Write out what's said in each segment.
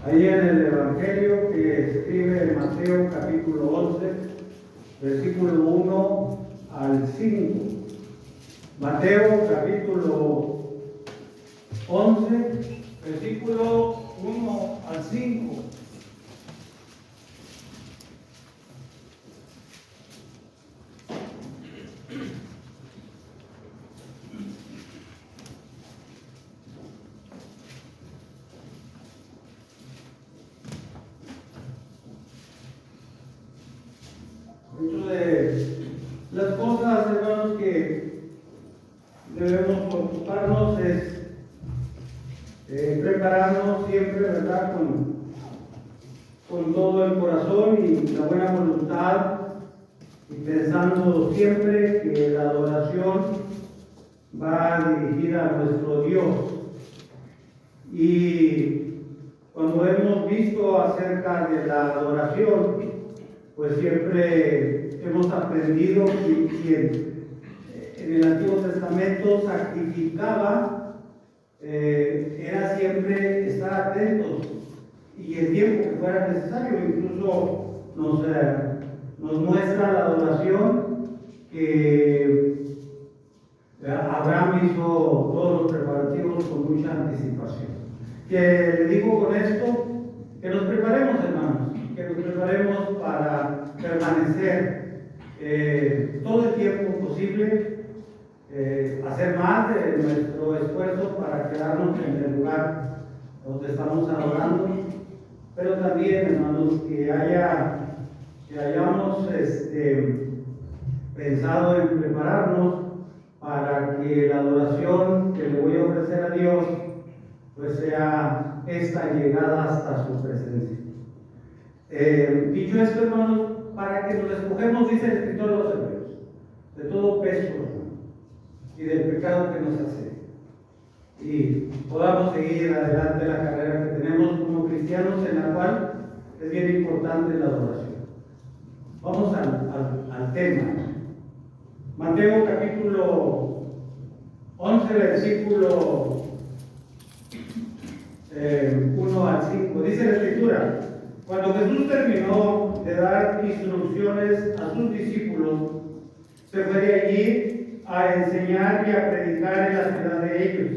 Ahí en el Evangelio que escribe Mateo capítulo 11, versículo 1 al 5. Mateo capítulo 11, versículo 1 al 5. Muchas de las cosas, hermanos, que debemos ocuparnos es prepararnos siempre, ¿verdad? Con todo el corazón y la buena voluntad, y pensando siempre que la adoración va dirigida a nuestro Dios. Y cuando hemos visto acerca de la adoración, pues siempre hemos aprendido que quien en el Antiguo Testamento sacrificaba era siempre estar atentos y el tiempo que fuera necesario. Incluso nos muestra la adoración que Abraham hizo todos los preparativos con mucha anticipación. Que le digo con esto, que nos preparemos, hermanos, que nos preparemos para permanecer todo el tiempo posible, hacer más de nuestro esfuerzo para quedarnos en el lugar donde estamos adorando, pero también, hermanos, que hayamos pensado en prepararnos para que la adoración que le voy a ofrecer a Dios pues sea esta llegada hasta su presencia. Dicho esto, hermanos, para que nos despojemos, dice el escritor de los Hebreos, de todo peso y del pecado que nos hace, y podamos seguir adelante la carrera que tenemos como cristianos, en la cual es bien importante la adoración. Vamos al tema. Mateo capítulo 11, versículo 1 al 5. Dice la Escritura: cuando Jesús terminó de dar instrucciones a sus discípulos, se fue de allí a enseñar y a predicar en la ciudad de ellos.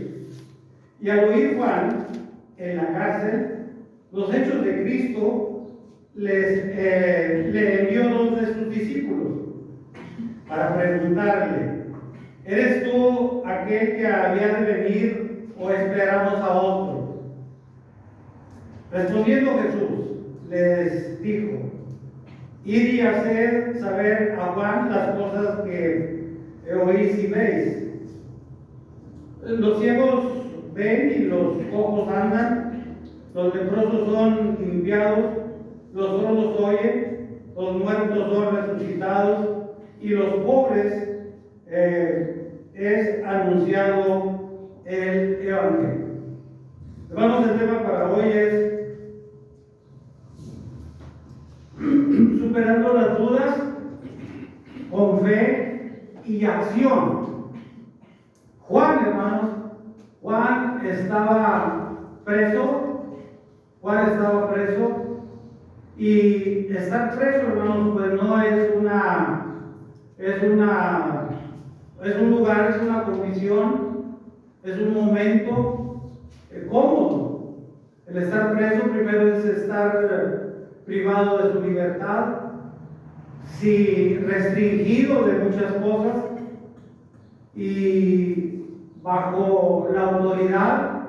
Y al oír Juan en la cárcel los hechos de Cristo, le envió dos de sus discípulos para preguntarle: ¿eres tú aquel que había de venir o esperamos a otro? Respondiendo Jesús, les dijo: id y haced saber a Juan las cosas que oís y veis. Los ciegos ven y los cojos andan, los leprosos son limpiados, los sordos oyen, los muertos son resucitados, y los pobres es anunciado el Evangelio. Hermanos, el tema para hoy es superando las dudas con fe y acción. Juan, hermanos, Juan estaba preso, y estar preso, hermanos, pues no es un lugar, es una condición, es un momento cómodo. El estar preso primero es estar privado de su libertad, sí, restringido de muchas cosas y bajo la autoridad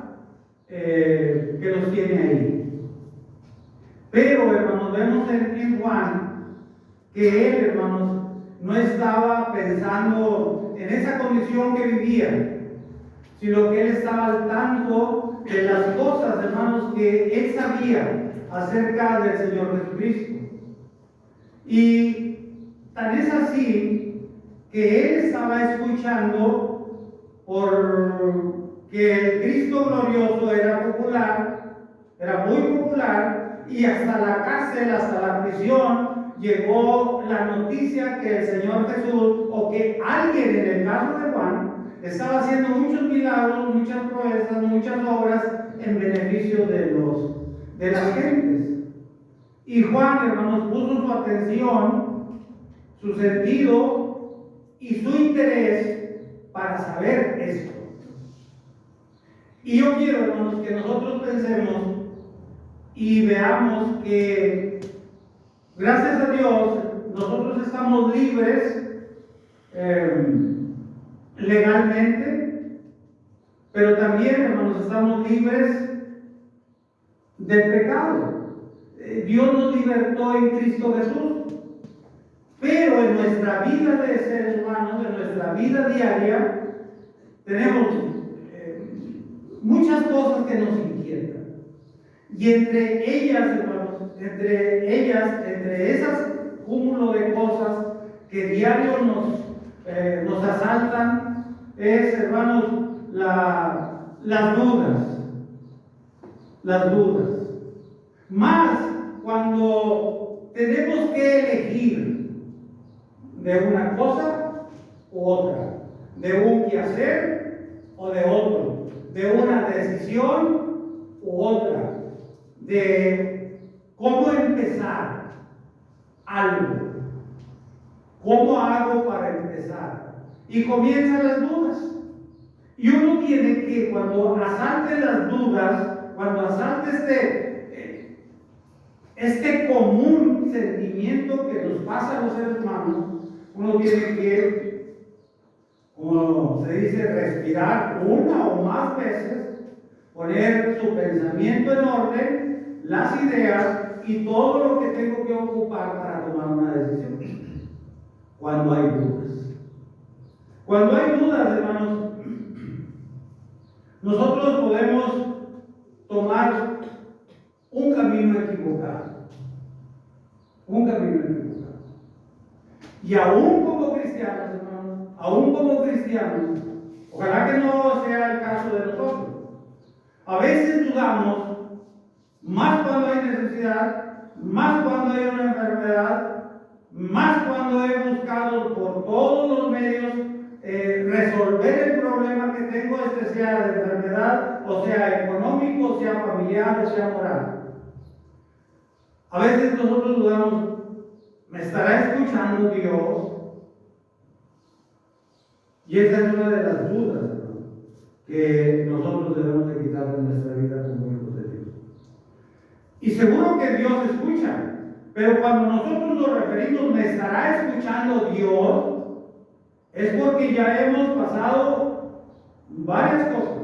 que los tiene ahí. Pero, hermanos, vemos en Juan que él, hermanos, no estaba pensando en esa condición que vivía, sino que él estaba al tanto de las cosas, hermanos, que él sabía acerca del Señor Jesucristo. Y tan es así que él estaba escuchando porque el Cristo glorioso era popular, era muy popular, y hasta la cárcel, hasta la prisión, llegó la noticia que el Señor Jesús, o que alguien, en el caso de Juan, estaba haciendo muchos milagros, muchas proezas, muchas obras en beneficio de las gentes. Y Juan, hermanos, puso su atención, su sentido y su interés para saber esto. Y yo quiero, hermanos, que nosotros pensemos y veamos que, gracias a Dios, nosotros estamos libres legalmente, pero también, hermanos, estamos libres del pecado. Dios nos libertó en Cristo Jesús, pero en nuestra vida de seres humanos, en nuestra vida diaria, tenemos muchas cosas que nos inquietan. Y entre ellas, hermanos, entre esas cúmulo de cosas que diario nos asaltan, es, hermanos, las dudas. Las dudas. Más cuando tenemos que elegir de una cosa u otra, de un quehacer o de otro, de una decisión u otra, de cómo empezar algo, cómo hago para empezar, y comienzan las dudas. Y uno tiene que, cuando asalte las dudas, cuando asalte este común sentimiento que nos pasa a los seres humanos, uno tiene que, como se dice, respirar una o más veces, poner su pensamiento en orden, las ideas y todo lo que tengo que ocupar para tomar una decisión. Cuando hay dudas. Cuando hay dudas, hermanos, nosotros podemos tomar un camino equivocado. Un camino equivocado. Y aún como cristianos, hermanos, ojalá que no sea el caso de nosotros. A veces dudamos, más cuando hay necesidad, más cuando hay una enfermedad, más cuando he buscado por todos los medios resolver el problema que tengo, sea de enfermedad, o sea económico, sea familiar, o sea moral. A veces nosotros dudamos, ¿me estará escuchando Dios? Y esa es una de las dudas, ¿no?, que nosotros debemos de quitar de nuestra vida como hijos de Dios. Y seguro que Dios escucha, pero cuando nosotros nos referimos, ¿me estará escuchando Dios?, es porque ya hemos pasado varias cosas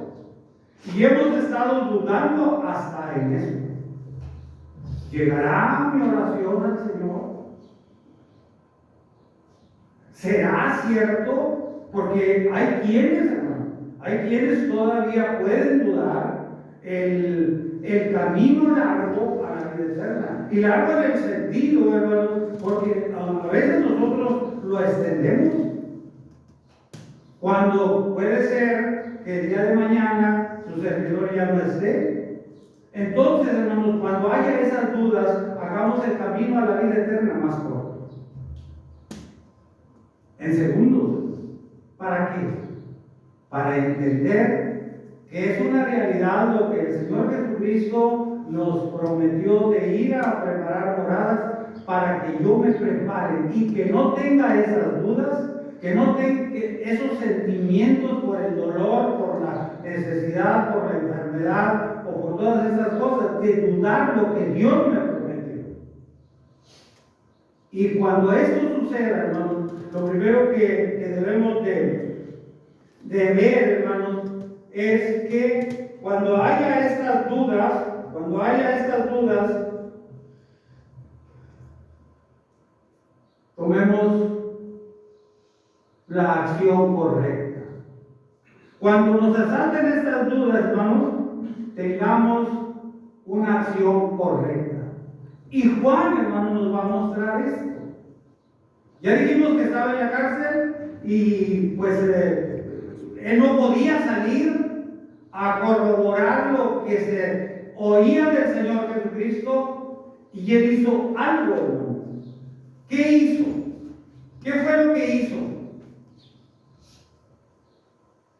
y hemos estado dudando hasta en eso. ¿Llegará mi oración al Señor? ¿Será cierto? Porque hay quienes, hermano, hay quienes todavía pueden dudar el camino largo a la vida eterna. Y largo en el sentido, hermano, porque a veces nosotros lo extendemos. Cuando puede ser que el día de mañana su servidor ya no esté. Entonces, hermanos, cuando haya esas dudas, hagamos el camino a la vida eterna más corto. En segundos. ¿Para qué? Para entender que es una realidad lo que el Señor Jesucristo nos prometió de ir a preparar moradas para que yo me prepare y que no tenga esas dudas, que no tenga esos sentimientos por el dolor, por la necesidad, por la enfermedad o por todas esas cosas, de dudar lo que Dios me prometió. Y cuando esto suceda, hermanos, lo primero que debemos de ver, hermanos, es que cuando haya estas dudas, tomemos la acción correcta. Cuando nos asalten estas dudas, hermanos, tengamos una acción correcta. Y Juan, hermano, nos va a mostrar esto. Ya dijimos que estaba en la cárcel y pues él no podía salir a corroborar lo que se oía del Señor Jesucristo, y él hizo algo, hermanos. ¿Qué hizo? ¿Qué fue lo que hizo?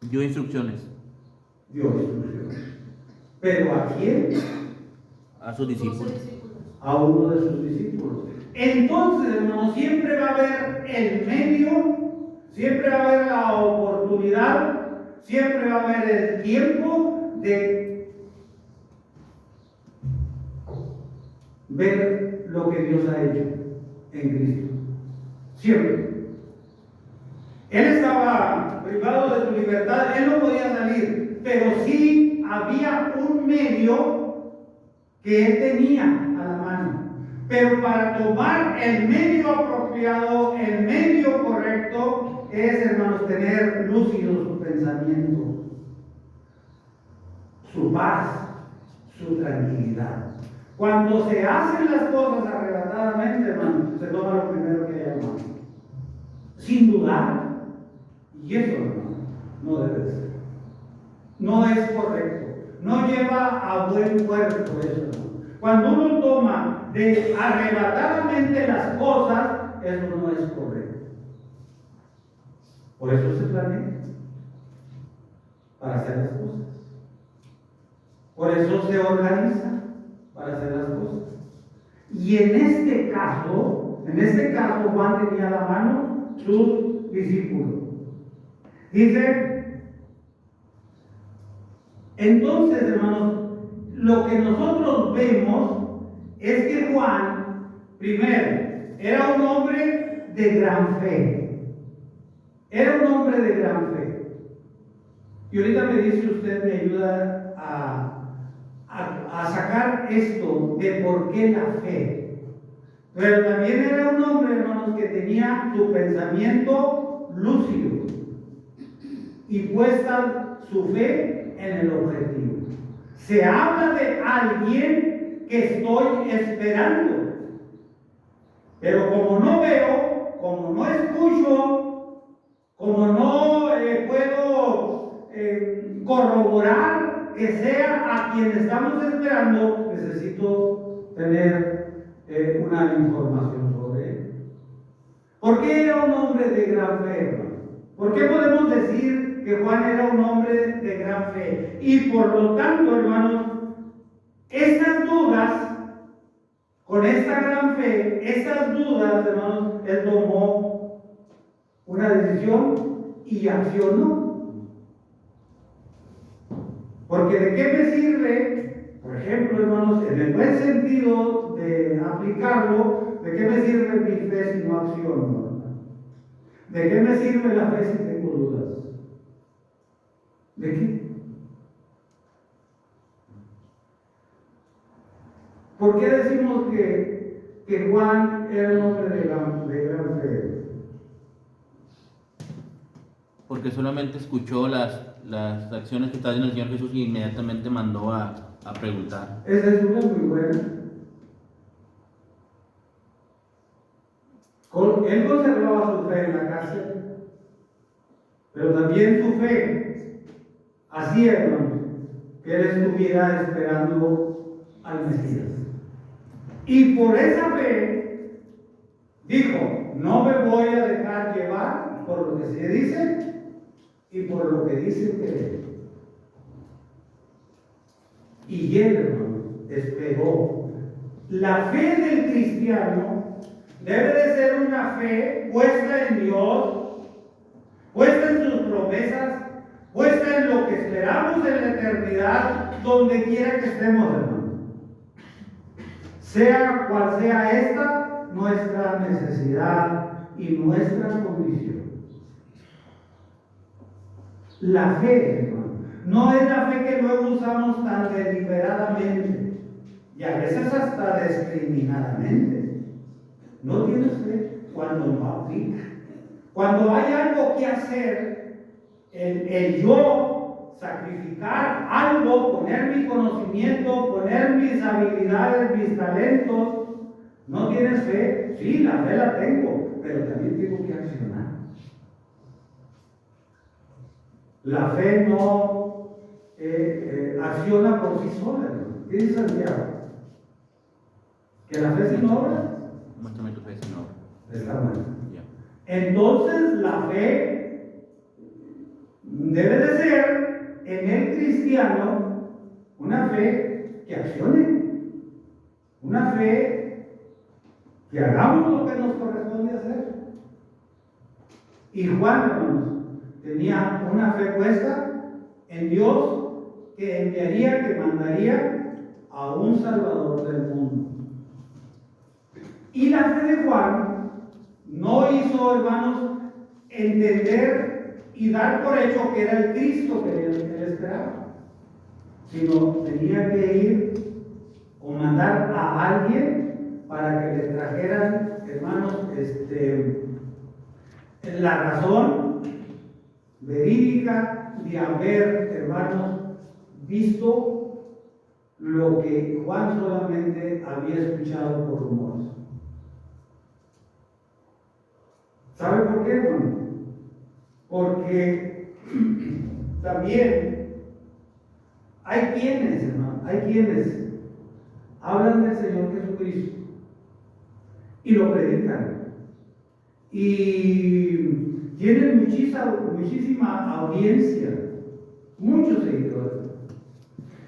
Dio instrucciones. Dio instrucciones. ¿Pero a quién? a sus discípulos. A uno de sus discípulos. Entonces, hermanos, siempre va a haber el medio, siempre va a haber la oportunidad, siempre va a haber el tiempo de ver lo que Dios ha hecho en Cristo. Siempre. Él estaba privado de su libertad, él no podía salir, pero sí había un medio que él tenía a la mano. Pero para tomar el medio apropiado, el medio correcto, es, hermanos, tener lúcido su pensamiento, su paz, su tranquilidad. Cuando se hacen las cosas arrebatadamente, hermanos, se toma lo primero que hay a mano, sin dudar. Y eso, hermano, no debe ser. No es correcto. No lleva a buen puerto eso, hermano. Cuando uno toma de arrebatadamente las cosas, eso no es correcto. Por eso se planea para hacer las cosas. Por eso se organiza para hacer las cosas. Y en este caso, Juan tenía a la mano sus discípulos. Dice, entonces, hermanos, lo que nosotros vemos es que Juan, primero, era un hombre de gran fe. Era un hombre de gran fe. Y ahorita me dice usted, me ayuda a sacar esto de por qué la fe. Pero también era un hombre, hermanos, que tenía su pensamiento lúcido y puesta su fe en el objetivo. Se habla de alguien que estoy esperando, pero como no veo, como no escucho, como no puedo corroborar que sea a quien estamos esperando, necesito tener una información sobre él. ¿Por qué era un hombre de gran fe, hermano? ¿Por qué podemos decir que Juan era un hombre de gran fe? Y por lo tanto, hermanos, estas dudas, con esta gran fe, estas dudas, hermanos, él tomó una decisión y accionó. Porque ¿de qué me sirve, por ejemplo, hermanos, en el buen sentido de aplicarlo, de qué me sirve mi fe si no acciono? ¿De qué me sirve la fe si tengo dudas? ¿De qué? ¿Por qué decimos que Juan era un hombre de gran fe? Porque solamente escuchó las acciones que está haciendo el Señor Jesús y inmediatamente mandó a preguntar. Esa es una muy buena. Él conservaba su fe en la cárcel, pero también su fe hacía, hermanos, que él estuviera esperando al Mesías. Y por esa fe dijo, no me voy a dejar llevar por lo que se dice y por lo que dicen que es. Y él, hermano, esperó. La fe del cristiano debe de ser una fe puesta en Dios, puesta en sus promesas, puesta en lo que esperamos en la eternidad, donde quiera que estemos, hermano. Sea cual sea esta nuestra necesidad y nuestra condición. La fe, hermano, no es la fe que luego usamos tan deliberadamente y a veces hasta discriminadamente. No tienes fe cuando no aplica. Cuando hay algo que hacer, el yo sacrificar algo, poner mi conocimiento, poner mis habilidades, mis talentos, ¿no tienes fe? Sí, la fe la tengo, pero también tengo que accionar. La fe no acciona por sí sola, ¿no? ¿Qué dice Santiago? ¿Que la fe sin obras? Muéstrame tu fe sin obra. Está mal. Entonces la fe debe de ser en el cristiano una fe que accione, una fe que hagamos lo que nos corresponde hacer. Y Juan, hermanos, tenía una fe puesta en Dios que enviaría, que mandaría a un Salvador del mundo. Y la fe de Juan no hizo, hermanos, entender y dar por hecho que era el Cristo que él esperaba, sino tenía que ir o mandar a alguien para que le trajeran, hermanos, la razón verídica de haber, hermanos, visto lo que Juan solamente había escuchado por rumores. ¿Sabe por qué, hermano? Porque también hay quienes, hermano, hablan del Señor Jesucristo y lo predican y tienen muchísima audiencia, muchos seguidores,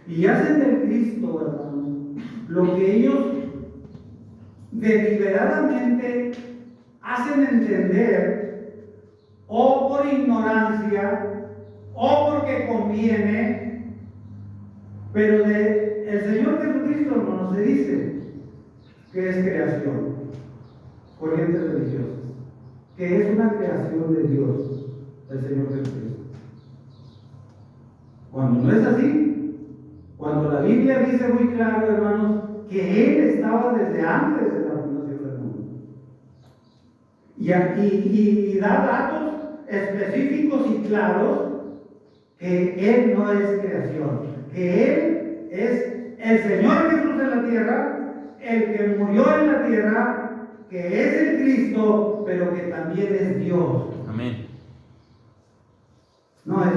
y hacen del Cristo, hermanos, lo que ellos deliberadamente hacen entender, o por ignorancia o porque conviene, pero el Señor Jesucristo, hermanos, se dice que es creación, corrientes religiosas, que es una creación de Dios, el Señor Jesucristo. Cuando no es así, cuando la Biblia dice muy claro, hermanos, que Él estaba desde antes de la fundación del mundo, y da datos específicos y claros que Él no es creación, que Él es el Señor Jesús en la tierra, el que murió en la tierra, que es el Cristo, pero que también es Dios. Amén. No es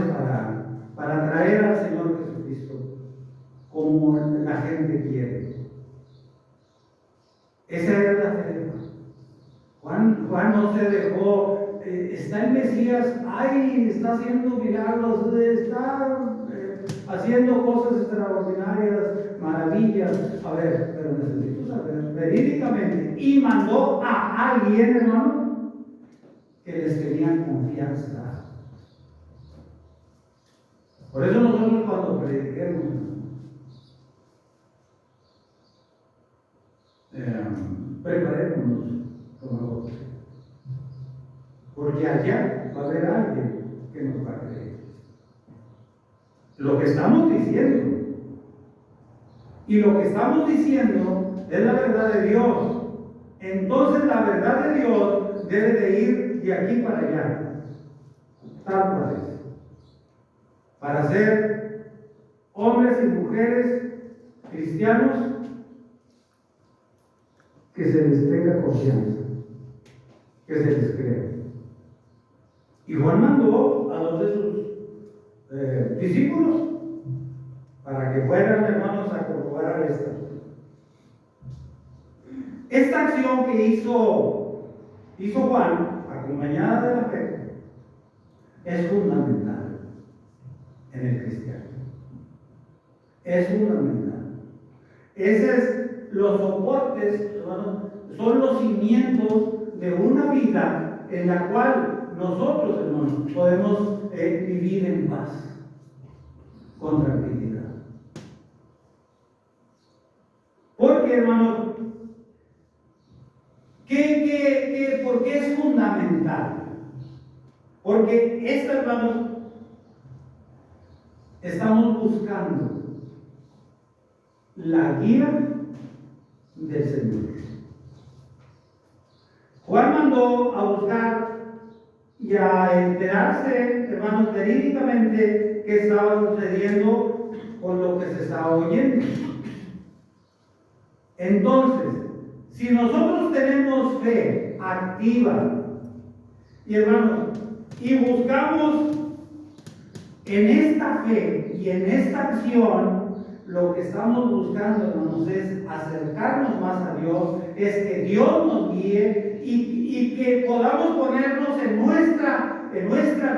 para traer al Señor Jesucristo como la gente quiere. Esa era la fe. Juan no se dejó, está el Mesías, está haciendo milagros, está haciendo cosas extraordinarias, maravillas. A ver, pero necesito saber verídicamente. Y mandó a alguien, hermano, que les tenía confianza. Por eso nosotros cuando prediquemos, preparémonos con nosotros, porque allá va a haber alguien que nos va a creer lo que estamos diciendo, y lo que estamos diciendo es la verdad de Dios. Entonces la verdad de Dios debe de ir de aquí para allá, tal cual es, para ser hombres y mujeres cristianos que se les tenga confianza, que se les crea. Y Juan mandó a dos de sus discípulos para que fueran, hermanos, a corroborar esta. Esta acción que hizo Juan, acompañada de la fe, es fundamental en el cristiano. Es fundamental. Ese es los soportes, hermanos, son los cimientos de una vida en la cual nosotros, hermanos, podemos vivir en paz, con tranquilidad. Porque, hermanos, ¿por qué es fundamental? Porque hermanos, estamos buscando la guía del Señor. Juan mandó a buscar y a enterarse, hermanos, verídicamente qué estaba sucediendo con lo que se estaba oyendo. Entonces, si nosotros tenemos fe activa, y hermanos, y buscamos en esta fe y en esta acción, lo que estamos buscando, hermanos, es acercarnos más a Dios, es que Dios nos guíe y que podamos ponernos en nuestra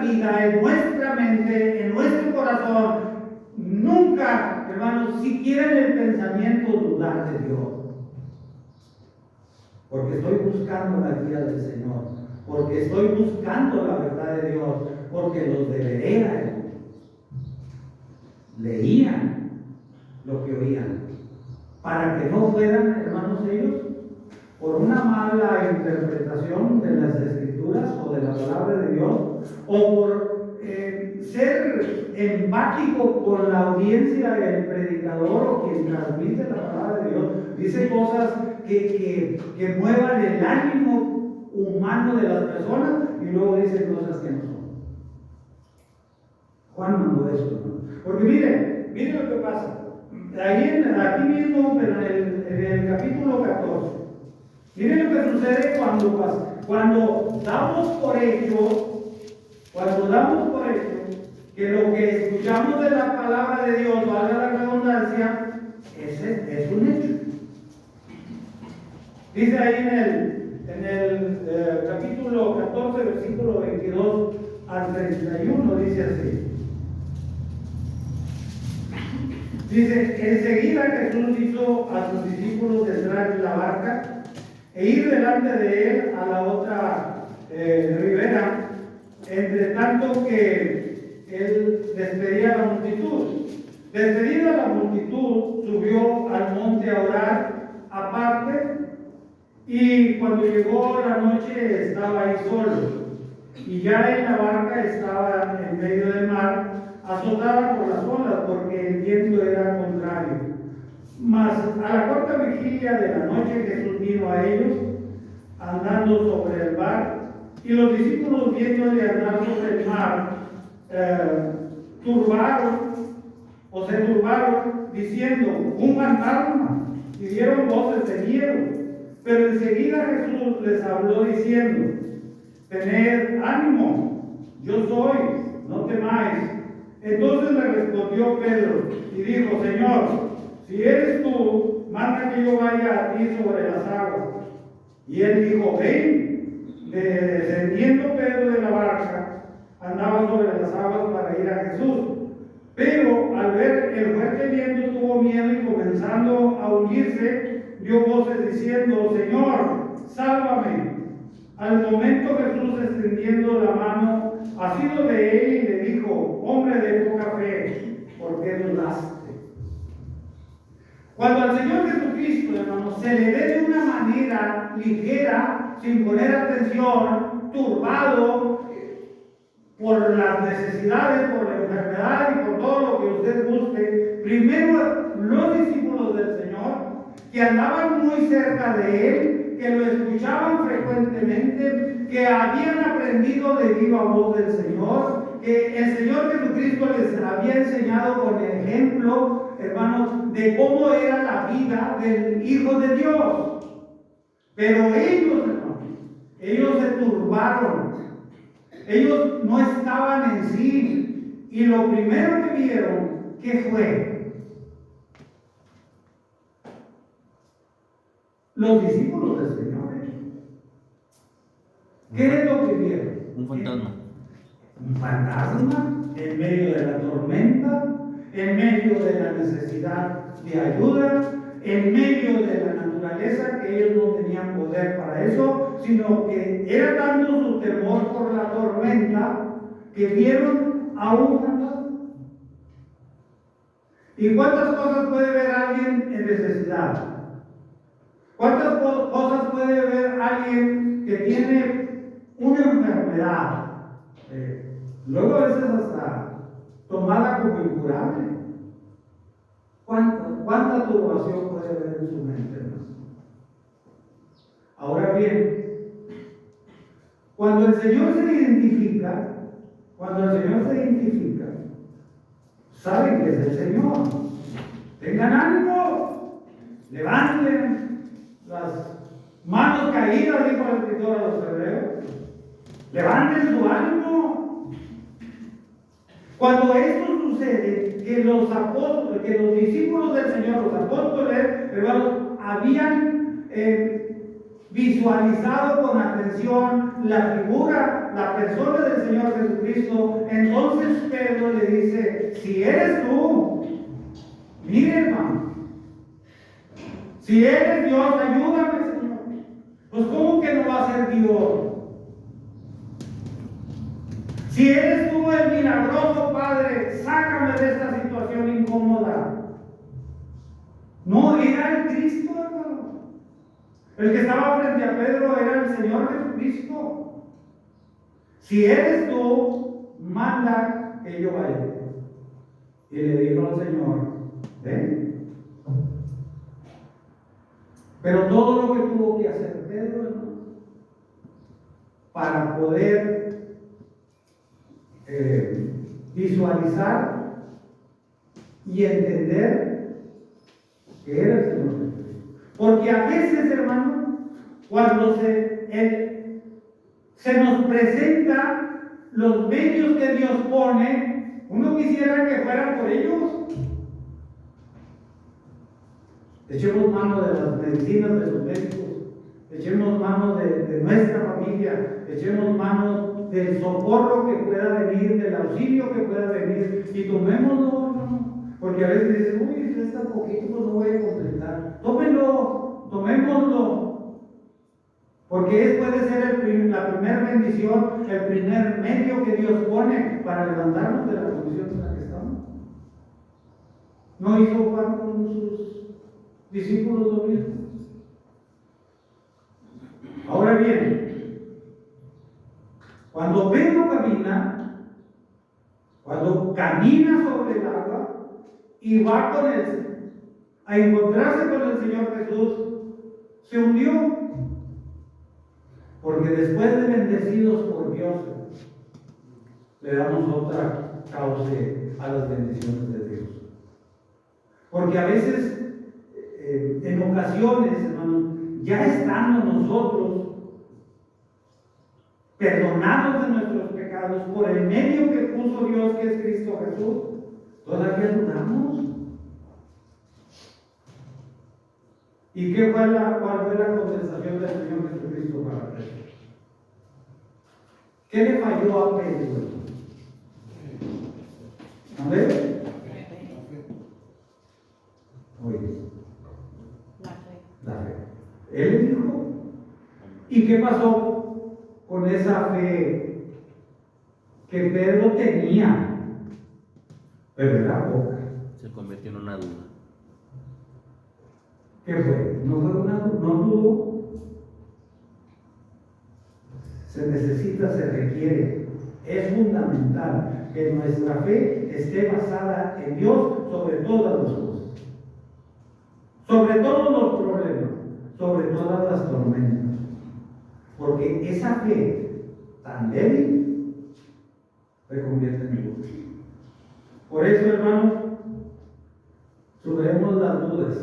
vida, en nuestra mente, en nuestro corazón, nunca, hermanos, siquiera en el pensamiento dudar de Dios. porque estoy buscando la guía del Señor, porque estoy buscando la verdad de Dios, porque los de Berea leían lo que oían, para que no fueran, hermanos, ellos, por una mala interpretación de las Escrituras o de la palabra de Dios, o por ser empático con la audiencia del predicador o quien transmite la palabra de Dios, dice cosas que muevan el ánimo humano de las personas y luego dice cosas que no son. Juan mandó eso, ¿no? Porque miren lo que pasa. Aquí mismo, pero en el capítulo 14, miren lo que sucede cuando damos por hecho que lo que escuchamos de la palabra de Dios, valga la redundancia, es un hecho. Dice ahí en el capítulo 14, versículo 22 al 31, dice así. Dice, enseguida Jesús hizo a sus discípulos entrar en la barca e ir delante de él a la otra ribera, entre tanto que él despedía a la multitud. Despedida la multitud, subió al monte a orar aparte, y cuando llegó la noche estaba ahí solo, y ya en la barca estaba en medio del mar, azotada por las olas, porque el viento era contrario. Mas a la corta vigilia de la noche Jesús vino a ellos, andando sobre el mar, y los discípulos, viéndole andar sobre el mar, se turbaron, diciendo, un fantasma, y dieron voces de miedo. Pero enseguida Jesús les habló diciendo, tened ánimo, yo soy, no temáis. Entonces le respondió Pedro y dijo, Señor, si eres tú, manda que yo vaya a ti sobre las aguas. Y él dijo, ven. Descendiendo Pedro de la barca, andaba sobre las aguas para ir a Jesús. Pero al ver el fuerte viento tuvo miedo y comenzando a hundirse, dio voces diciendo, Señor, sálvame. Al momento Jesús, extendiendo la mano, asido de él, y le dijo, hombre de poca fe, ¿por qué dudaste? Cuando al Señor Jesucristo, hermanos, se le ve de una manera ligera, sin poner atención, turbado por las necesidades, por la enfermedad y por todo lo que usted guste, primero los discípulos del Señor, que andaban muy cerca de él, que lo escuchaban frecuentemente, que habían aprendido de viva voz del Señor, que el Señor Jesucristo les había enseñado con ejemplo, hermanos, de cómo era la vida del Hijo de Dios. Pero ellos, hermanos, ellos se turbaron, ellos no estaban en sí, y lo primero que vieron, ¿qué fue? Los discípulos del Señor. ¿Qué es lo que vieron? Un fantasma. Un fantasma en medio de la tormenta, en medio de la necesidad de ayuda, en medio de la naturaleza, que ellos no tenían poder para eso, sino que era tanto su temor por la tormenta que vieron a un fantasma. ¿Y cuántas cosas puede ver alguien en necesidad? ¿Cuántas cosas puede ver alguien que tiene una enfermedad? Luego a veces hasta tomada como incurable. ¿Cuánta turbación puede haber en su mente, hermanos? Ahora bien, cuando el Señor se identifica, saben que es el Señor. Tengan ánimo, levanten las manos caídas, dijo el escritor a los hebreos. Levanten su ánimo. Cuando esto sucede, que los discípulos del Señor, los apóstoles, hermanos, habían visualizado con atención la figura, la persona del Señor Jesucristo, entonces Pedro le dice, si eres tú, mire, hermano, si eres Dios, ayúdame, Señor. Pues ¿cómo que no va a ser Dios? Si eres tú el milagroso Padre, sácame de esta situación incómoda. No, era el Cristo, hermano. El que estaba frente a Pedro era el Señor Jesucristo. Si eres tú, manda que yo vaya. Y le dijo al Señor, ven. Pero todo lo que tuvo que hacer Pedro, hermano, para poder visualizar y entender que era el Señor Jesucristo. Porque a veces, hermano, cuando se nos presenta los medios que Dios pone, uno quisiera que fueran por ellos. Echemos mano de las medicinas de los médicos, echemos mano de nuestra familia, echemos mano del socorro que pueda venir, del auxilio que pueda venir, y tomémoslo, hermano. Porque a veces dicen, uy, si está poquito, pues no voy a completar. Tómenlo, tomémoslo. Porque puede ser la primera bendición, el primer medio que Dios pone para levantarnos de la condición en la que estamos. ¿No hizo Juan con sus discípulos lo mismo? Ahora bien, cuando Pedro camina sobre el agua y va a encontrarse con el Señor Jesús, se hundió. Porque después de bendecidos por Dios, le damos otra cauce a las bendiciones de Dios. Porque a veces, en ocasiones, hermanos, ya estando nosotros perdonados de nuestros pecados por el medio que puso Dios, que es Cristo Jesús, todavía dudamos. ¿Y cuál fue la contestación del Señor Jesucristo para Pedro? ¿Qué le falló a Pedro? ¿A ver? Oye, la fe. Él dijo. ¿Y qué pasó con esa fe que Pedro tenía? Pero era poca. Se convirtió en una duda. ¿Qué fue? No dudó. Se necesita, se requiere. Es fundamental que nuestra fe esté basada en Dios sobre todas las cosas. Sobre todos los problemas, sobre todas las tormentas. Porque esa fe tan débil se convierte en luz. Por eso, hermanos, superemos las dudas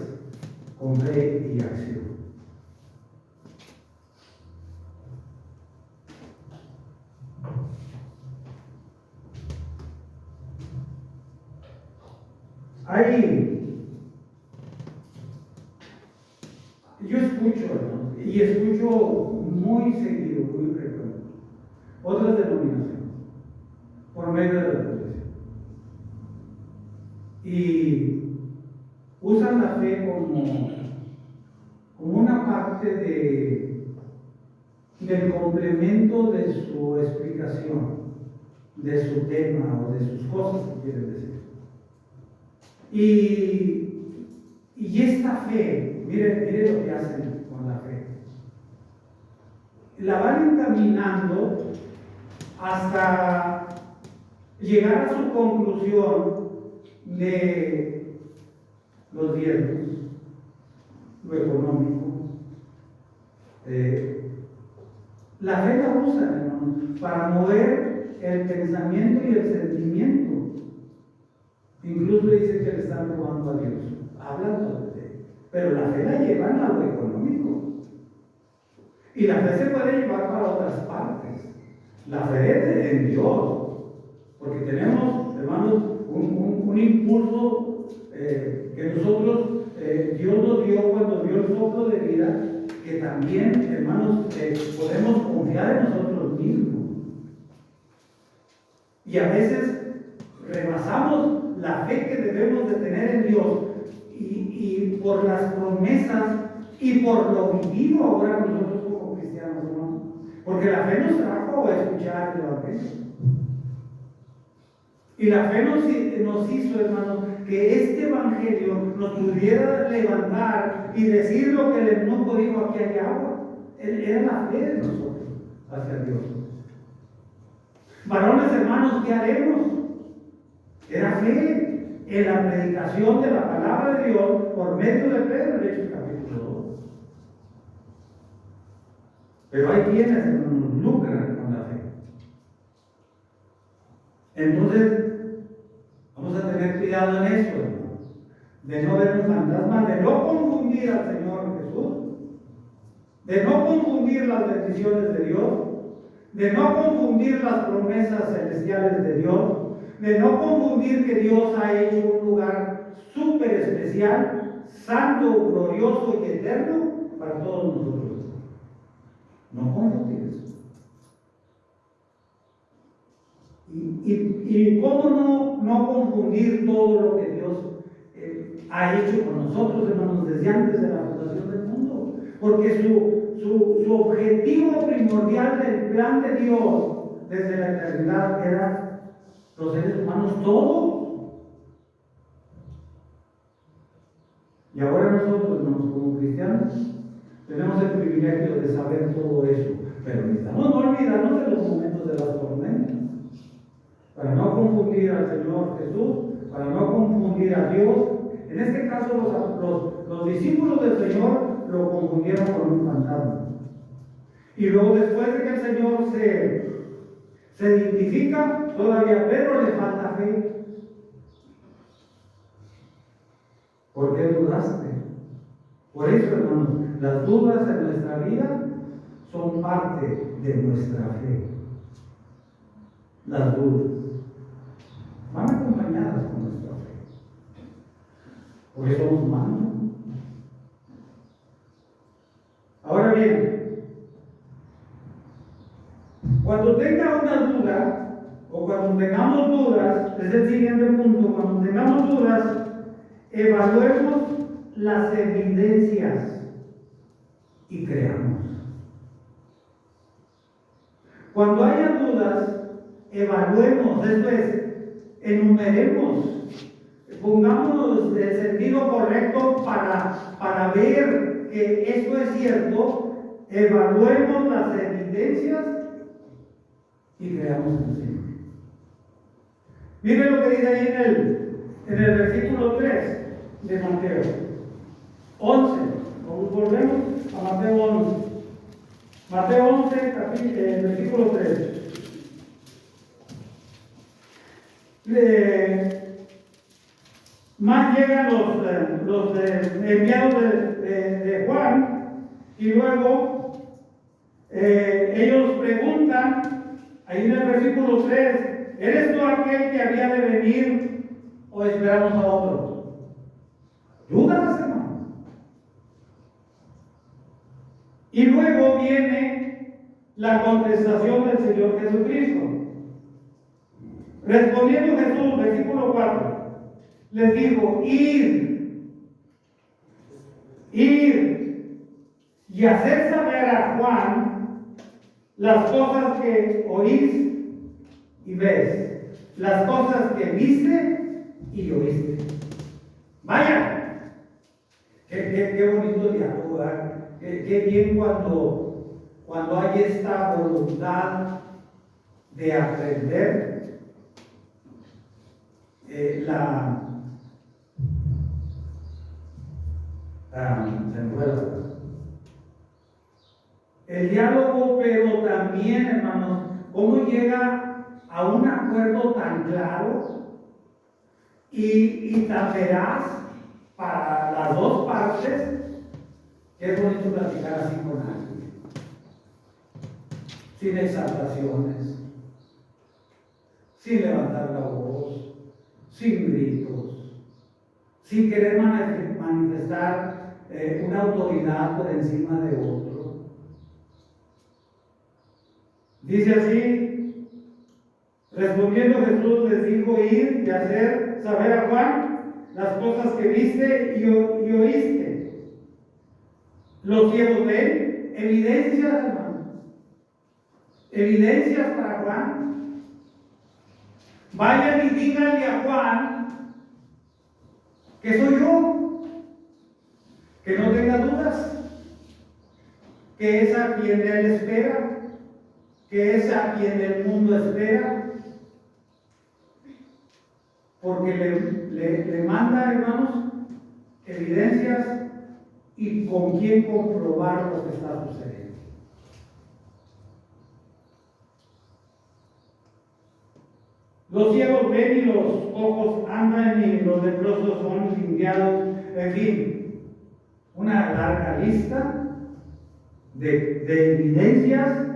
con fe y acción. Yo escucho, ¿no? Y escucho muy seguido, muy frecuente, otras denominaciones, por medio de la televisión. Y usan la fe como una parte del complemento de su explicación, de su tema o de sus cosas que quieren decir. Y esta fe, mire lo que hacen con la fe. La van encaminando hasta llegar a su conclusión de los diezmos, lo económico. La fe la usan, hermanos, para mover el pensamiento y el sentimiento. Incluso dicen que le están robando a Dios, hablando de fe. Pero la fe la llevan a lo económico. Y la fe se puede llevar para otras partes. La fe es en Dios. Porque tenemos, hermanos, un impulso que nosotros, Dios nos dio cuando dio el soplo de vida, que también, hermanos, podemos confiar en nosotros mismos. Y a veces rebasamos la fe que debemos de tener en Dios y por las promesas y por lo vivido ahora nosotros como Porque la fe nos trajo a escuchar el Evangelio. Y la fe nos hizo, hermanos, que este Evangelio nos pudiera levantar y decir lo que el eunuco dijo: aquí hay agua. Era la fe de nosotros hacia Dios. Varones, hermanos, ¿qué haremos? Era fe en la predicación de la palabra de Dios por medio de Pedro, en Hechos capítulo 2. Pero hay quienes nos lucran con la fe. Entonces, vamos a tener cuidado en eso, hermano, de no ver un fantasma, de no confundir al Señor Jesús, de no confundir las bendiciones de Dios, de no confundir las promesas celestiales de Dios, de no confundir que Dios ha hecho un lugar súper especial, santo, glorioso y eterno para todos nosotros. No confundir eso. Y cómo no confundir todo lo que Dios ha hecho con nosotros, hermanos, desde antes de la fundación del mundo. Porque su objetivo primordial del plan de Dios desde la eternidad era los seres humanos todos. Y ahora nosotros, hermanos, como cristianos, tenemos el privilegio de saber todo eso. Pero necesitamos no olvidarnos de los momentos de las tormentas, para no confundir al Señor Jesús, para no confundir a Dios. En este caso, los discípulos del Señor lo confundieron con un fantasma. Y luego, después de que el Señor se identifica, todavía a Pedro le falta fe. ¿Por qué dudaste? Por eso, hermanos, las dudas en nuestra vida son parte de nuestra fe. Las dudas van acompañadas con nuestra fe. Porque somos humanos. Ahora bien, cuando tenga una duda, o cuando tengamos dudas, es el siguiente punto: cuando tengamos dudas, evaluemos las evidencias y creamos. Cuando haya dudas, evaluemos, después enumeremos, pongámonos el sentido correcto para ver que esto es cierto, evaluemos las evidencias y creamos un Señor. Miren lo que dice ahí en el versículo 3 de Mateo 11. Volvemos a Mateo 11. Mateo 11, versículo 3. Más llegan los enviados de Juan, y luego ellos preguntan, ahí en el versículo 3, ¿eres tú aquel que había de venir o esperamos a otros? Dudas, hermano. Y luego viene la contestación del Señor Jesucristo. Respondiendo Jesús, versículo 4, les dijo: id y hacer saber a Juan las cosas que oís y ves, las cosas que viste y oíste. Vaya, qué bonito diálogo, ¿verdad? Qué bien cuando hay esta voluntad de aprender. El diálogo, pero también, hermanos, cómo llega a un acuerdo tan claro y tan veraz para las dos partes, que es bonito platicar así con alguien, sin exaltaciones, sin levantar la voz, sin gritos, sin querer manifestar una autoridad por encima de otro. Dice así: respondiendo Jesús les dijo: ir y hacer saber a Juan las cosas que viste y oíste. Los ciegos ven, evidencias, hermano. evidencias para Juan. Vayan y díganle a Juan que soy yo, que no tenga dudas, que es a quien él espera, que es a quien el mundo espera, porque le manda, hermanos, evidencias y con quién comprobar lo que está sucediendo. Los ciegos ven y los ojos andan y los leprosos son limpiados. En fin, una larga lista de evidencias.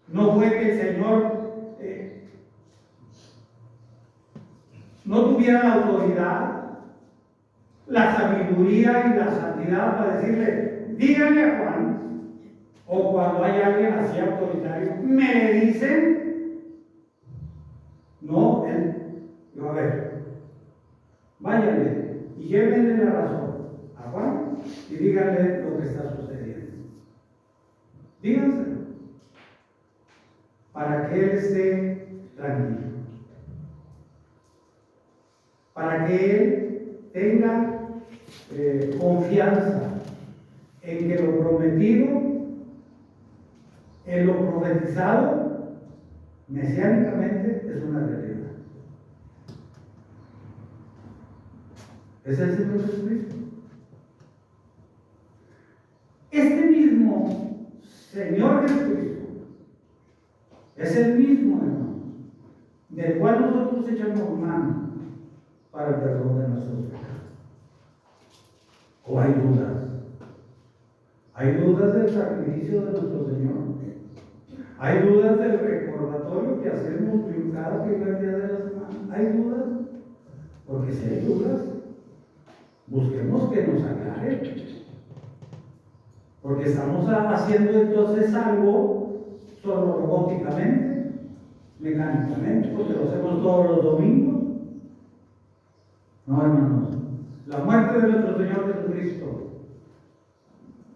No fue que el Señor no tuviera la autoridad, la sabiduría y la santidad para decirle, díganle a Juan, o cuando hay alguien así autoritario, me le dicen. No, él dijo, a ver, váyanle y llévenle la razón a Juan y díganle lo que está sucediendo. Díganselo, para que él esté tranquilo, para que él tenga confianza en que lo prometido, en lo profetizado, mesiánicamente es una realidad. Es el Señor Jesucristo. Este mismo Señor Jesucristo es el mismo, hermano, del cual nosotros echamos mano para el perdón de nuestros pecados. ¿O hay dudas? ¿Hay dudas del sacrificio de nuestro Señor? ¿Hay dudas del recordatorio que hacemos cada primer día de la semana? ¿Hay dudas? Porque si hay dudas, busquemos que nos aclare. Porque estamos haciendo entonces algo solo robóticamente, mecánicamente, porque lo hacemos todos los domingos. No, hermanos. La muerte de nuestro Señor Jesucristo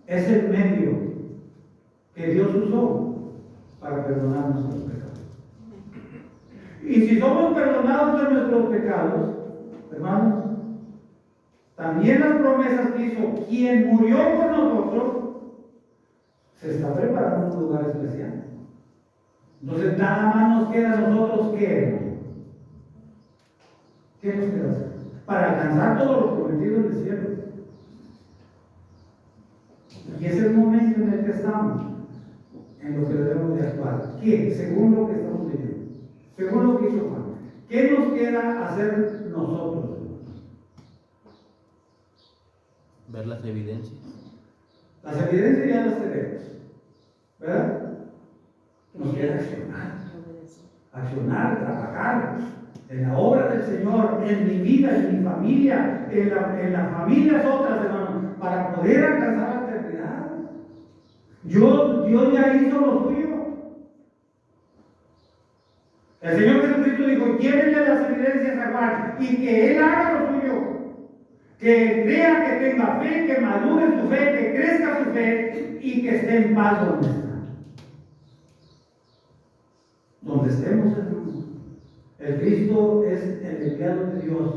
es el medio que Dios usó para perdonar nuestros pecados. Y si somos perdonados de nuestros pecados, hermanos, también las promesas que hizo quien murió por nosotros, se está preparando un lugar especial. Entonces nada más nos queda a nosotros ¿qué nos queda hacer? Para alcanzar todo lo prometido en el cielo. Y es el momento en el que estamos, en lo que debemos de actuar. ¿Qué? Según lo que estamos viviendo, según lo que hizo Juan. ¿Qué nos queda hacer nosotros? Ver las evidencias. Las evidencias ya las tenemos, ¿verdad? Nos queda accionar, trabajar en la obra del Señor, en mi vida, en mi familia, en las familias otras, hermanos, para poder alcanzar la eternidad. Dios ya hizo lo suyo. El Señor Jesucristo dijo, llévenle las evidencias a Juan y que Él haga lo suyo. Que crea, que tenga fe, que madure su fe, que crezca su fe y que esté en paz donde está. Donde estemos, hermanos. El Cristo es el enviado de Dios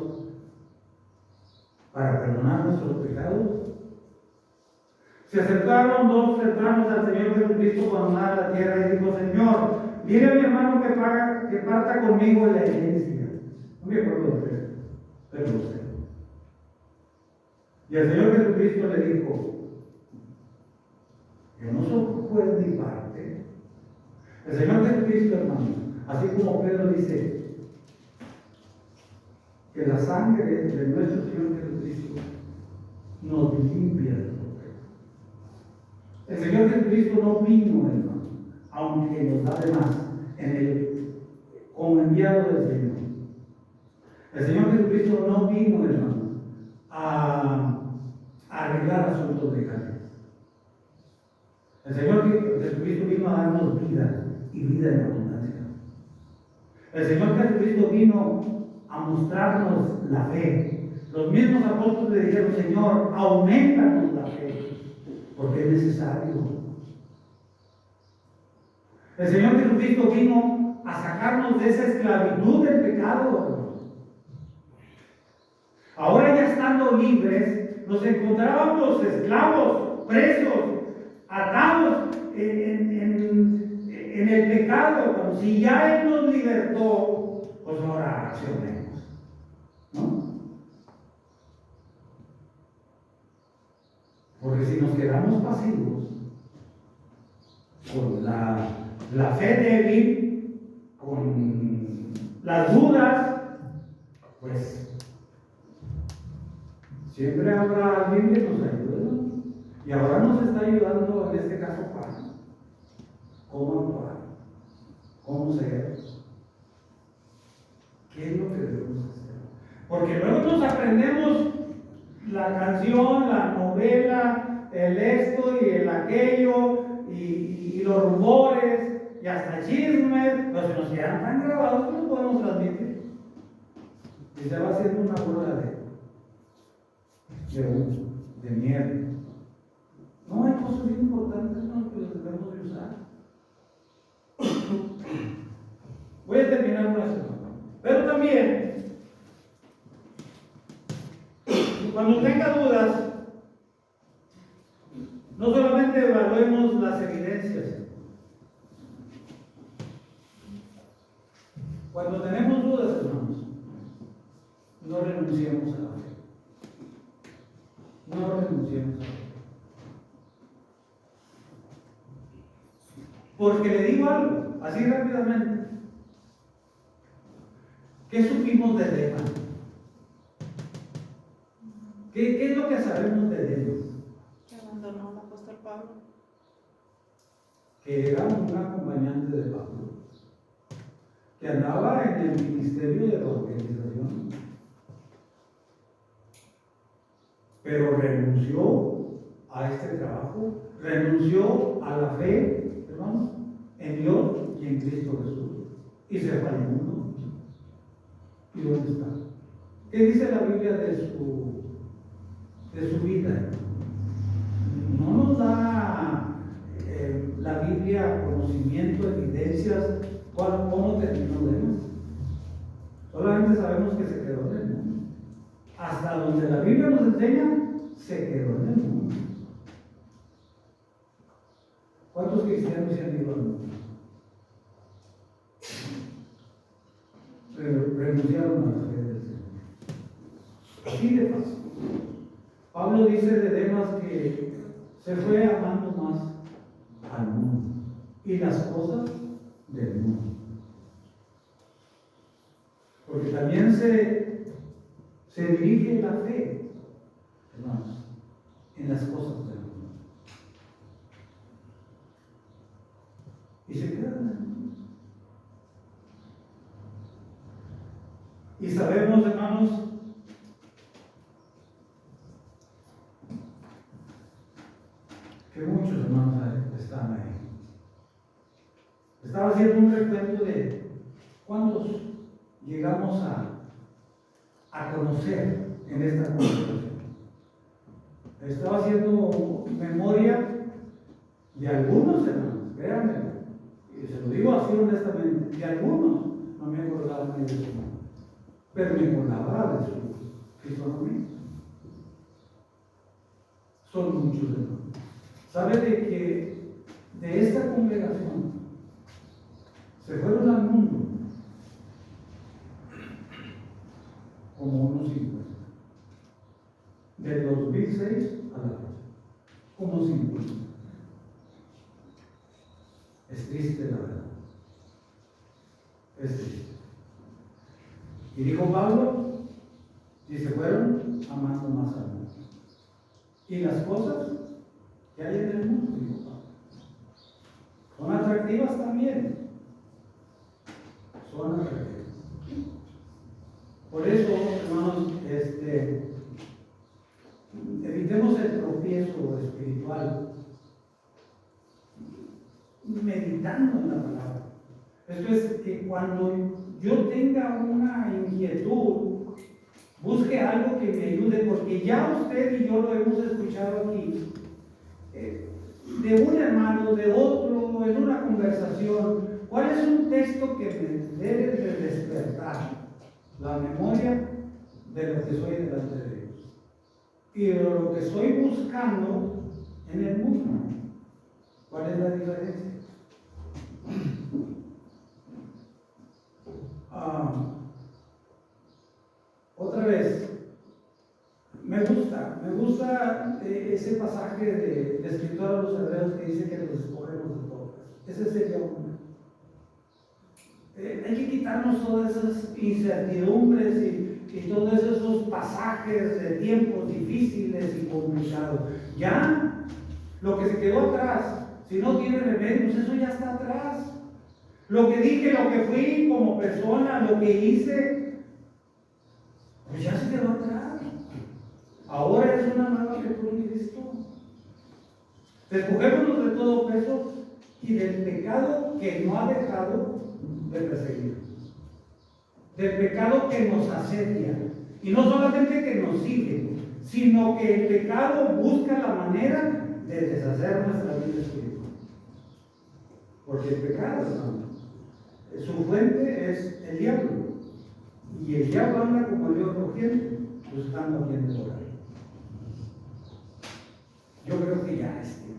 para perdonar nuestros pecados. Se acercaron dos hermanos al Señor Jesucristo cuando andaba a la tierra y dijo, Señor, dile a mi hermano que parta conmigo en la herencia. No me acuerdo de eso, pero lo sé. Y el Señor Jesucristo le dijo, yo no soy juez ni parte. El Señor Jesucristo, hermano, así como Pedro dice, que la sangre de nuestro Señor Jesucristo nos limpia de todo pecado. El Señor Jesucristo no vino, hermano, aunque nos da de más, como enviado del Señor. El Señor Jesucristo no vino, hermano, a arreglar asuntos legales. El Señor Jesucristo vino a darnos vida y vida en abundancia. El Señor Jesucristo vino a mostrarnos la fe. Los mismos apóstoles le dijeron, Señor, aumentanos la fe, porque es necesario. El Señor Jesucristo vino a sacarnos de esa esclavitud del pecado. Ahora ya estando libres, nos encontrábamos esclavos, presos, atados en el pecado. Si ya Él nos libertó, pues ahora accionemos, ¿no? Porque si nos quedamos pasivos, con la fe débil, con las dudas, pues siempre habrá alguien que nos ayude. Y ahora nos está ayudando, en este caso, Juan. ¿Cómo actuar? ¿Cómo ser? ¿Qué es lo que debemos hacer? Porque luego nos aprendemos la canción, la novela, el esto y el aquello, y los rumores, y hasta chismes, pero se nos quedan tan grabados que no podemos transmitir. Y se va haciendo una bola de mierda. No, hay cosas bien importantes, ¿no?, que los debemos de usar. Voy a terminar con eso. Pero también, cuando tenga dudas, no solamente evaluemos las evidencias. Cuando tenemos dudas, hermanos, no renunciemos a la fe. No renunciemos a la fe. Porque le digo algo, así rápidamente. ¿Qué supimos de Demas? ¿Qué es lo que sabemos de Demas? Que abandonó al apóstol Pablo. Que era un acompañante de Pablo, que andaba en el ministerio de la organización, pero renunció a este trabajo, renunció a la fe, hermanos, en Dios y en Cristo Jesús, y se fue al mundo. ¿Y dónde está? ¿Qué dice la Biblia de su vida? No nos da la Biblia conocimiento, evidencias, cómo terminó Demas. Solamente sabemos que se quedó en el mundo. Hasta donde la Biblia nos enseña, se quedó en el mundo. ¿Cuántos cristianos se han ido al mundo? Renunciaron a la fe del Señor. Así de fácil. Pablo dice de Demas que se fue amando más al mundo y las cosas del mundo. Porque también se dirige la fe, hermanos, en las cosas del mundo. Y se queda en el mundo. Y sabemos, hermanos, que muchos hermanos están ahí. Estaba haciendo un recuento de cuántos llegamos a conocer en esta conversación. Estaba haciendo memoria de algunos hermanos, créanme, y se lo digo así honestamente, de algunos no me acordaba ni de su nombre, pero me acordaba de su fisonomía. Son muchos hermanos. ¿Sabe de que de esta congregación se fueron al mundo como unos 50? Del 2006 a la fecha, como 50. Es triste la verdad. Es triste. Y dijo Pablo, y se fueron amando más al mundo. Y las cosas que hay en el mundo, dijo Pablo, son atractivas también. Son atractivas. Por eso, hermanos, evitemos el tropiezo espiritual meditando en la palabra. Esto es que cuando yo tenga una inquietud, busque algo que me ayude, porque ya usted y yo lo hemos escuchado aquí, de un hermano, de otro o en una conversación, ¿cuál es un texto que me debe de despertar la memoria de lo que soy delante de Dios y de lo que estoy buscando en el mundo? ¿Cuál es la diferencia? Otra vez, me gusta ese pasaje de escritor a los hebreos que dice que los escogemos de todas. Ese sería uno. Hay que quitarnos todas esas incertidumbres y todos esos pasajes de tiempos difíciles y complicados. Ya, lo que se quedó atrás, si no tiene remedio, pues eso ya está atrás. Lo que dije, lo que fui como persona, lo que hice, pues ya se quedó atrás. Ahora es una nueva criatura en Cristo. Despojémonos de todo peso y del pecado que no ha dejado de perseguir. Del pecado que nos asedia. Y no solamente que nos sigue, sino que el pecado busca la manera de deshacer nuestra vida espiritual. Porque el pecado, hermano, su fuente es el diablo. Y el diablo anda como el león rugiente, buscando a quien devorar. Yo creo que ya es tiempo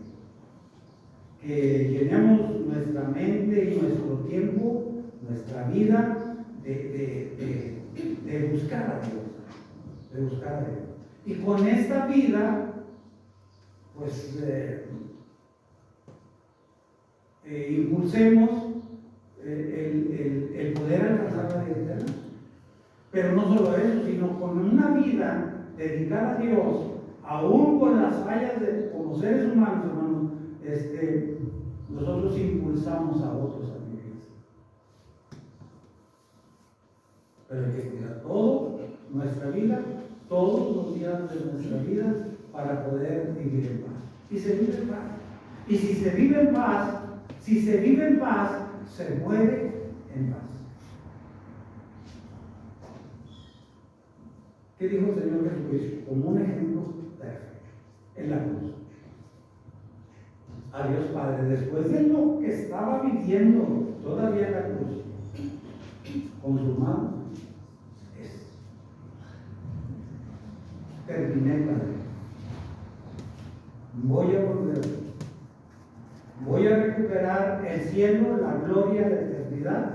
que llenemos nuestra mente y nuestro tiempo, nuestra vida de buscar a Dios, de buscar a Dios. Y con esta vida, pues impulsemos el poder alcanzar la vida eterna. Pero no solo eso, sino con una vida dedicada a Dios, aún con las fallas de como seres humanos, hermanos, nosotros impulsamos a otros a vivir. Pero hay que cuidar todo, nuestra vida, todos los días de nuestra vida, para poder vivir en paz. Y se vive en paz. Y si se vive en paz, se muere en paz. ¿Qué dijo el Señor Jesucristo? Como un ejemplo perfecto en la cruz. A Dios Padre, después de lo que estaba viviendo todavía en la cruz, consumado es. Terminé, Padre. Voy a volver. Voy a recuperar el cielo, la gloria, la eternidad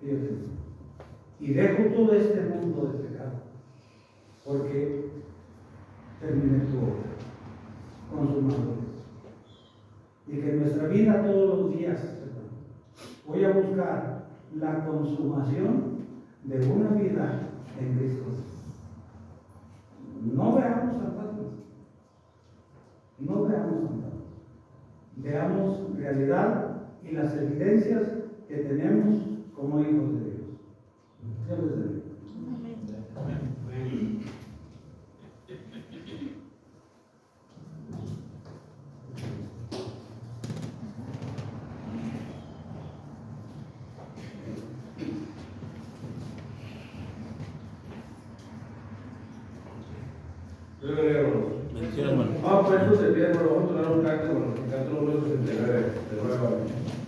que yo tengo. Y dejo todo este mundo de pecado, porque terminé tu obra, consumado. Y que en nuestra vida todos los días voy a buscar la consumación de una vida en Cristo. No veamos fantasmas, no veamos fantasmas, veamos realidad y las evidencias que tenemos como hijos de Dios. Dios les bendiga. Amén. Bendiciones, hermano. Vamos a ponernos de pie, hermano. Vamos a tomar un canto, hermano. El canto número 69 de nuevo.